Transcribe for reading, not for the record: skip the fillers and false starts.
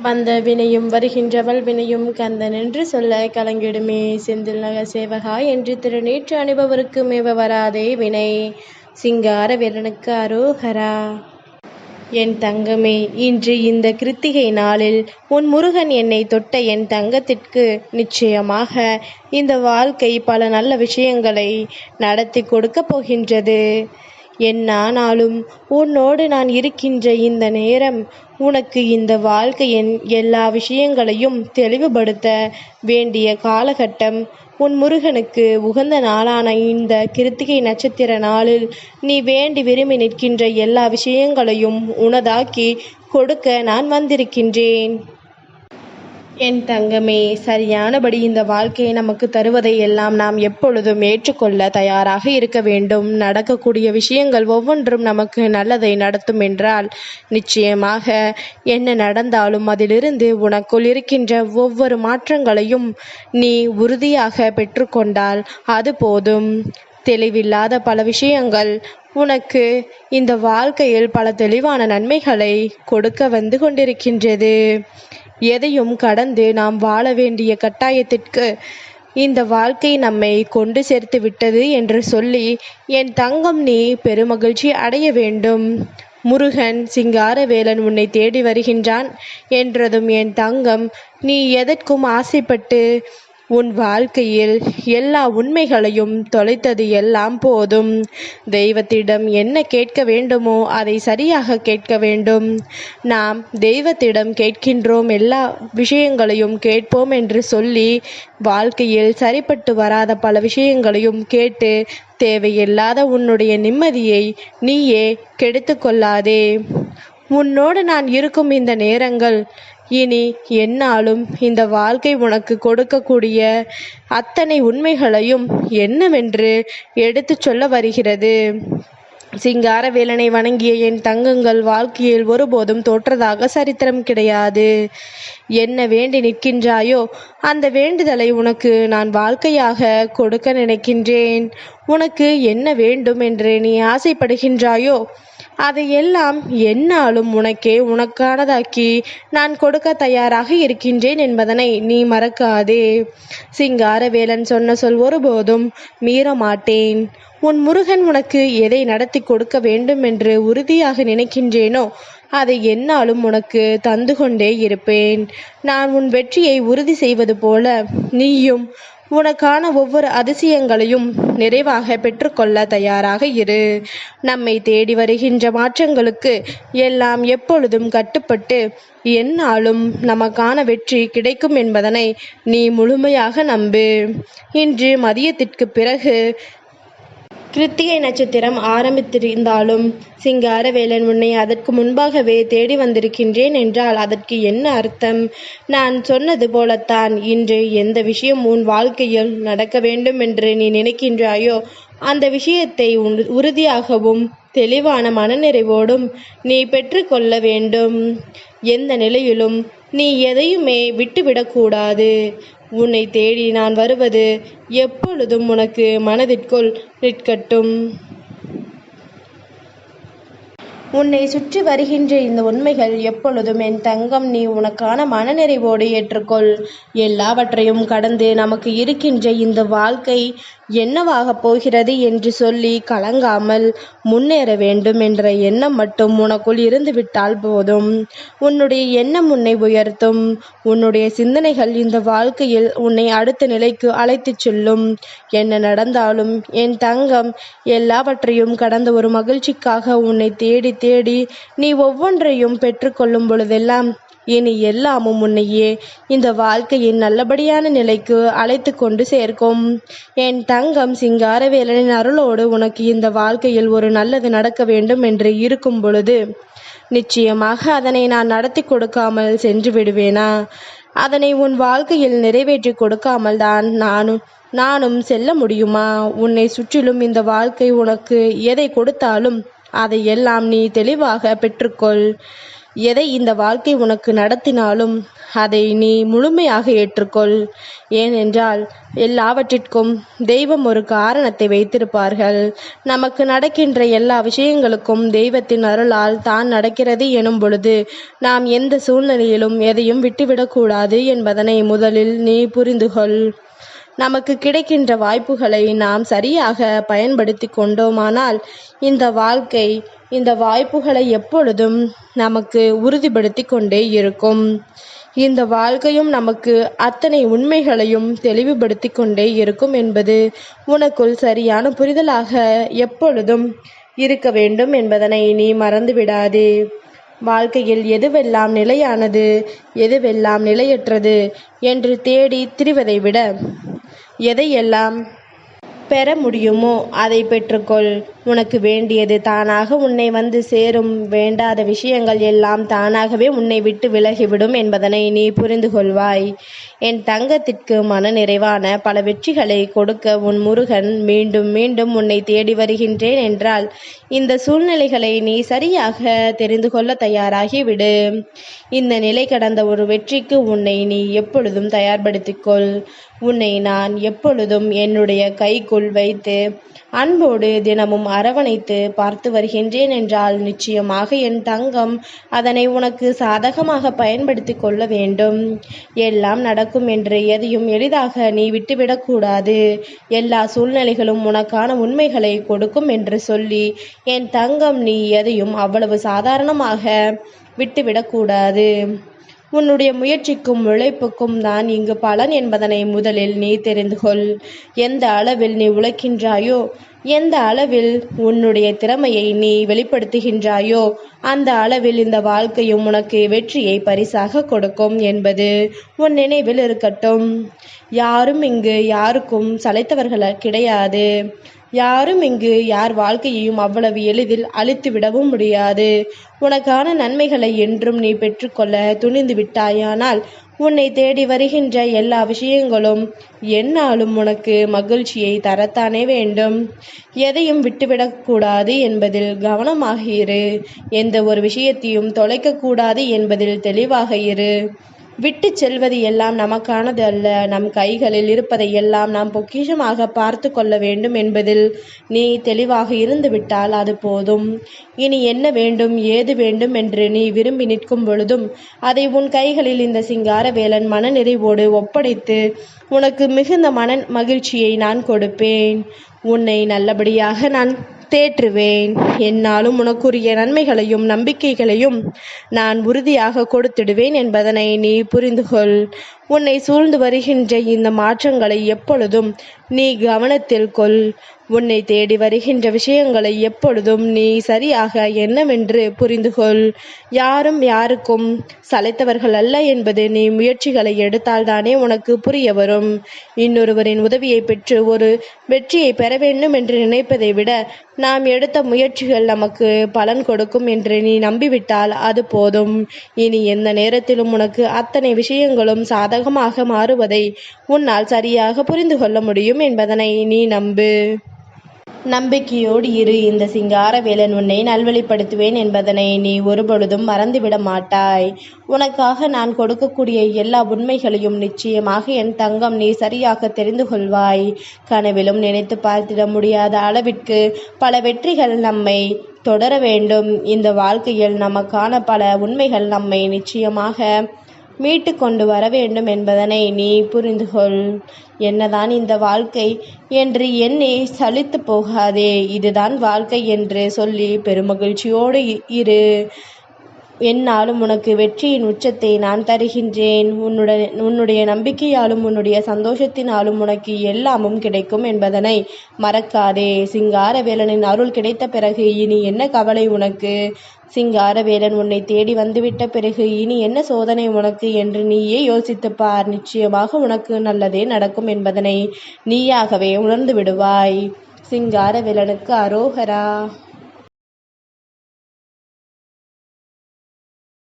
வந்த வினையும் வருகின்றவள் வினையும் கந்தன் என்று சொல்ல கலங்கிடுமே செந்தில் நகர் சேவகா என்று திருநீற்று அணிபவருக்கு மேவ வராதே வினை. சிங்கார வீரனுக்கு அரோகரா. என் தங்கமே, இன்று இந்த கிருத்திகை நாளில் உன் முருகன் என்னை தொட்ட என் தங்கத்திற்கு நிச்சயமாக இந்த வாழ்க்கை பல நல்ல விஷயங்களை நடத்தி கொடுக்க போகின்றது. என்னானாலும் உன்னோடு நான் இருக்கின்ற இந்த நேரம் உனக்கு இந்த வாழ்க்கையின் எல்லா விஷயங்களையும் தெளிவுபடுத்த வேண்டிய காலகட்டம். உன் முருகனுக்கு உகந்த நாளான இந்த கிருத்திகை நட்சத்திர நாளில் நீ வேண்டி விரும்பி நிற்கின்ற எல்லா விஷயங்களையும் உனதாக்கி கொடுக்க நான் வந்திருக்கின்றேன். என் தங்கமே, சரியானபடி இந்த வாழ்க்கையை நமக்கு தருவதை எல்லாம் நாம் எப்பொழுதும் ஏற்றுக்கொள்ள தயாராக இருக்க வேண்டும். நடக்கக்கூடிய விஷயங்கள் ஒவ்வொன்றும் நமக்கு நல்லதை நடத்தும் என்றால் நிச்சயமாக என்ன நடந்தாலும் அதிலிருந்து உனக்குள் இருக்கின்ற ஒவ்வொரு மாற்றங்களையும் நீ உறுதியாக பெற்றுக்கொண்டால் அது போதும். தெளிவில்லாத பல விஷயங்கள் உனக்கு இந்த வாழ்க்கையில் பல தெளிவான நன்மைகளை கொடுக்க வந்து கொண்டிருக்கின்றது. எதையும் கடந்து நாம் வாழ வேண்டிய கட்டாயத்திற்கு இந்த வாழ்க்கை நம்மை கொண்டு சேர்த்து விட்டது என்று சொல்லி என் தங்கம் நீ பெருமகிழ்ச்சி அடைய வேண்டும். முருகன் சிங்காரவேலன் உன்னை தேடி வருகின்றான் என்றதும் என் தங்கம் நீ எதற்கும் ஆசைப்பட்டு உன் வாழ்க்கையில் எல்லா உண்மைகளையும் தொலைத்தது எல்லாம் போதும். தெய்வத்திடம் என்ன கேட்க வேண்டுமோ அதை சரியாக கேட்க வேண்டும். நாம் தெய்வத்திடம் கேட்கின்றோம், எல்லா விஷயங்களையும் கேட்போம் என்று சொல்லி வாழ்க்கையில் சரிப்பட்டு வராத பல விஷயங்களையும் கேட்டு தேவையில்லாத உன்னுடைய நிம்மதியை நீயே கெடுத்து கொள்ளாதே. உன்னோடு நான் இருக்கும் இந்த நேரங்கள் இனி என்னாலும் இந்த வாழ்க்கை உனக்கு கொடுக்கக்கூடிய அத்தனை உண்மைகளையும் என்னவென்று எடுத்து சொல்ல வருகிறது. சிங்காரவேலனை வணங்கிய என் தங்கங்கள் வாழ்க்கையில் ஒருபோதும் தோற்றதாக சரித்திரம் கிடையாது. என்ன வேண்டி நிற்கின்றாயோ அந்த வேண்டுதலை உனக்கு நான் வாழ்க்கையாக கொடுக்க நினைக்கின்றேன். உனக்கு என்ன வேண்டும் என்று நீ ஆசைப்படுகின்றாயோ அதையெல்லாம் என்னாலும் உனக்கானதாக்கி நான் கொடுக்க தயாராக இருக்கின்றேன் என்பதனை நீ மறக்காதே. சிங்காரவேலன் சொன்ன சொல் ஒருபோதும் மீற மாட்டேன். உன் முருகன் உனக்கு எதை நடத்தி கொடுக்க வேண்டும் என்று உறுதியாக நினைக்கின்றேனோ அதை என்னாலும் உனக்கு தந்து கொண்டே இருப்பேன். நான் உன் வெற்றியை உறுதி செய்வது போல நீயும் உனக்கான ஒவ்வொரு அதிசயங்களையும் நிறைவாக பெற்றுக்கொள்ள தயாராக இரு. நம்மை தேடி வருகின்ற மாற்றங்களுக்கு எல்லாம் எப்பொழுதும் கட்டுப்பட்டு என்னாலும் நமக்கான வெற்றி கிடைக்கும் என்பதனை நீ முழுமையாக நம்பு. இன்று மதியத்திற்கு பிறகு கிருத்திகை நட்சத்திரம் ஆரம்பித்திருந்தாலும் சிங்காரவேலன் உன்னை அதற்கு முன்பாகவே தேடி வந்திருக்கின்றேன் என்றால் அதற்கு என்ன அர்த்தம்? நான் சொன்னது போலத்தான் இன்று எந்த விஷயம் உன் வாழ்க்கையில் நடக்க வேண்டும் என்று நீ நினைக்கின்றாயோ அந்த விஷயத்தை உறுதியாகவும் தெளிவான மனநிறைவோடும் நீ பெற்றுக்கொள்ள வேண்டும். எந்த நிலையிலும் நீ எதையுமே விட்டுவிடக்கூடாது. உன்னை தேடி நான் வருவது எப்பொழுதும் உனக்கு மனதிற்குள் நிற்கட்டும். உன்னை சுற்றி வருகின்ற இந்த உண்மைகள் எப்பொழுதும் என் தங்கம் நீ உனக்கான மனநிறைவோடு ஏற்றுக்கொள். எல்லாவற்றையும் கடந்து நமக்கு இருக்கின்ற இந்த வாழ்க்கை என்னவாக போகிறது என்று சொல்லி கலங்காமல் முன்னேற வேண்டும் என்ற எண்ணம் மட்டும் உனக்குள் இருந்து விட்டால் போதும். உன்னுடைய எண்ணம் உன்னை உயர்த்தும். உன்னுடைய சிந்தனைகள் இந்த வாழ்க்கையில் உன்னை அடுத்த நிலைக்கு அழைத்துச் செல்லும். என்ன நடந்தாலும் என் தங்கம் எல்லாவற்றையும் கடந்த ஒரு மகிழ்ச்சிக்காக உன்னை தேடி தேடி நீ ஒவ்வொன்றையும் பெற்றுக்கொள்ளும் பொழுதெல்லாம் இனி எல்லாமும் உன்னையே இந்த வாழ்க்கையின் நல்லபடியான நிலைக்கு அழைத்து கொண்டு சேர்க்கும். என் தங்கம் சிங்காரவேலனின் அருளோடு உனக்கு இந்த வாழ்க்கையில் ஒரு நல்லது நடக்க வேண்டும் என்று இருக்கும் பொழுது நிச்சயமாக அதனை நான் நடத்தி கொடுக்காமல் சென்று விடுவேனா? அதனை உன் வாழ்க்கையில் நிறைவேற்றி கொடுக்காமல் தான் நானும் செல்ல முடியுமா? உன்னை சுற்றிலும் இந்த வாழ்க்கை உனக்கு எதை கொடுத்தாலும் அதையெல்லாம் நீ தெளிவாக பெற்றுக்கொள். எதை இந்த வாழ்க்கை உனக்கு நடத்தினாலும் அதை நீ முழுமையாக ஏற்றுக்கொள். ஏனென்றால் எல்லாவற்றிற்கும் தெய்வம் ஒரு காரணத்தை வைத்திருப்பார்கள். நமக்கு நடக்கின்ற எல்லா விஷயங்களுக்கும் தெய்வத்தின் அருளால் தான் நடக்கிறது எனும் பொழுது நாம் எந்த சூழ்நிலையிலும் எதையும் விட்டுவிடக்கூடாது என்பதனை முதலில் நீ புரிந்து கொள். நமக்கு கிடைக்கின்ற வாய்ப்புகளை நாம் சரியாக பயன்படுத்தி கொண்டோமானால் இந்த வாய்ப்புகளை எப்பொழுதும் நமக்கு உறுதிப்படுத்தி கொண்டே இருக்கும். இந்த வாழ்க்கையும் நமக்கு அத்தனை உண்மைகளையும் தெளிவுபடுத்தி கொண்டே இருக்கும் என்பது உனக்குள் சரியான புரிதலாக எப்பொழுதும் இருக்க வேண்டும் என்பதனை நீ மறந்துவிடாதே. வாழ்க்கையில் எதுவெல்லாம் நிலையானது, எதுவெல்லாம் நிலையற்றது என்று தேடி திரிவதை விட எதையெல்லாம் பெற முடியுமோ அதை பெற்றுக்கொள். உனக்கு வேண்டியது தானாக உன்னை வந்து சேரும். வேண்டாத விஷயங்கள் எல்லாம் தானாகவே உன்னை விட்டு விலகிவிடும் என்பதனை நீ புரிந்து கொள்வாய். என் தங்கத்திற்கு மன நிறைவான பல வெற்றிகளை கொடுக்க உன் முருகன் மீண்டும் மீண்டும் உன்னை தேடி வருகின்றேன் என்றால் இந்த சூழ்நிலைகளை நீ சரியாக தெரிந்து கொள்ள தயாராகிவிடு. இந்த நிலை கடந்த ஒரு வெற்றிக்கு உன்னை நீ எப்பொழுதும் தயார்படுத்திக்கொள். உன்னை நான் எப்பொழுதும் என்னுடைய கைக்குள் வைத்து அன்போடு தினமும் அரவணைத்து பார்த்து வருகின்றேன் என்றால் நிச்சயமாக என் தங்கம் அதனை உனக்கு சாதகமாக பயன்படுத்தி கொள்ள வேண்டும். எல்லாம் நடக்கும் என்று எதையும் எளிதாக நீ விட்டுவிடக்கூடாது. எல்லா சூழ்நிலைகளும் உனக்கான உண்மைகளை கொடுக்கும் என்று சொல்லி என் தங்கம் நீ எதையும் அவ்வளவு சாதாரணமாக விட்டுவிடக்கூடாது. உன்னுடைய முயற்சிக்கும் உழைப்புக்கும் தான் இங்கு பலன் என்பதனை முதலில் நீ தெரிந்து கொள். எந்த அளவில் நீ உழைக்கின்றாயோ, எந்த அளவில் உன்னுடைய திறமையை நீ வெளிப்படுத்துகின்றாயோ அந்த அளவில் இந்த வாழ்க்கையும் உனக்கு வெற்றியை பரிசாக கொடுக்கும் என்பது உன் நினைவில் இருக்கட்டும். யாரும் இங்கு யாருக்கும் சளைத்தவர்கள் கிடையாது. யாரும் இங்கு யார் வாழ்க்கையையும் அவ்வளவு எளிதில் அழித்து விடவும் முடியாது. உனக்கான நன்மைகளை என்றும் நீ பெற்றுக்கொள்ள துணிந்து விட்டாயானால் உன்னை தேடி வருகின்ற எல்லா விஷயங்களும் எந்நாளும் உனக்கு மகிழ்ச்சியை தரத்தானே வேண்டும். எதையும் விட்டுவிடக்கூடாது என்பதில் கவனமாக இரு. எந்த ஒரு விஷயத்தையும் தொலைக்கக்கூடாது என்பதில் தெளிவாக இரு. விட்டு செல்வது எல்லாம் நமக்கானது அல்ல. நம் கைகளில் இருப்பதை எல்லாம் நாம் பொக்கிஷமாக பார்த்து கொள்ள வேண்டும் என்பதில் நீ தெளிவாக இருந்து விட்டால் அது போதும். இனி என்ன வேண்டும் ஏது வேண்டும் என்று நீ விரும்பி நிற்கும் பொழுதும் அதை உன் கைகளில் இந்த சிங்காரவேலன் மனநிறைவோடு ஒப்படைத்து உனக்கு மிகுந்த மகிழ்ச்சியை நான் கொடுப்பேன். உன்னை நல்லபடியாக நான் தேற்றுவேன். என்னாலும் உனக்குரிய நன்மைகளையும் நம்பிக்கைகளையும் நான் உறுதியாக கொடுத்திடுவேன் என்பதனை நீ புரிந்து கொள். உன்னை சூழ்ந்து வருகின்ற இந்த மாற்றங்களை எப்பொழுதும் நீ கவனத்தில் கொள். உன்னை தேடி வருகின்ற விஷயங்களை எப்பொழுதும் நீ சரியாக என்னவென்று புரிந்து கொள். யாரும் யாருக்கும் சளைத்தவர்கள் அல்ல என்பது நீ முயற்சிகளை எடுத்தால்தானே உனக்கு புரிய வரும். இன்னொருவரின் உதவியை பெற்று ஒரு வெற்றியை பெற வேண்டும் என்று நினைப்பதை விட நாம் எடுத்த முயற்சிகள் நமக்கு பலன் கொடுக்கும் என்று நீ நம்பிவிட்டால் அது போதும். இனி எந்த நேரத்திலும் உனக்கு அத்தனை விஷயங்களும் சாதகமாக மாறுவதை உன்னால் சரியாக புரிந்து கொள்ள முடியும் என்பதனை நீ நம்பு. நம்பிக்கையோடு இரு. இந்த சிங்காரவேலன் உன்னை நல்வழிப்படுத்துவேன் என்பதனை நீ ஒருபொழுதும் மறந்துவிட மாட்டாய். உனக்காக நான் கொடுக்கக்கூடிய எல்லா உண்மைகளையும் நிச்சயமாக என் தங்கம் நீ சரியாக தெரிந்து கொள்வாய். கனவிலும் நினைத்து பார்த்திட முடியாத அளவிற்கு பல வெற்றிகள் நம்மை தொடர வேண்டும். இந்த வாழ்க்கையில் நமக்கான பல உண்மைகள் நம்மை நிச்சயமாக மீட்டு கொண்டு வர வேண்டும் என்பதனை நீ புரிந்து கொள். என்னதான் இந்த வாழ்க்கை என்று எண்ணி சலித்து போகாதே. இதுதான் வாழ்க்கை என்று சொல்லி பெருமகிழ்ச்சியோடு இரு. என்னாலும் உனக்கு வெற்றியின் உச்சத்தை நான் தருகின்றேன். உன்னுடைய நம்பிக்கையாலும் உன்னுடைய சந்தோஷத்தினாலும் உனக்கு எல்லாமும் கிடைக்கும் என்பதனை மறக்காதே. சிங்காரவேலனின் அருள் கிடைத்த பிறகு இனி என்ன கவலை உனக்கு? சிங்காரவேலன் உன்னை தேடி வந்துவிட்ட பிறகு இனி என்ன சோதனை உனக்கு என்று நீயே யோசித்து பார். நிச்சயமாக உனக்கு நல்லதே நடக்கும் என்பதனை நீயாகவே உணர்ந்து விடுவாய். சிங்காரவேலனுக்கு அரோகரா.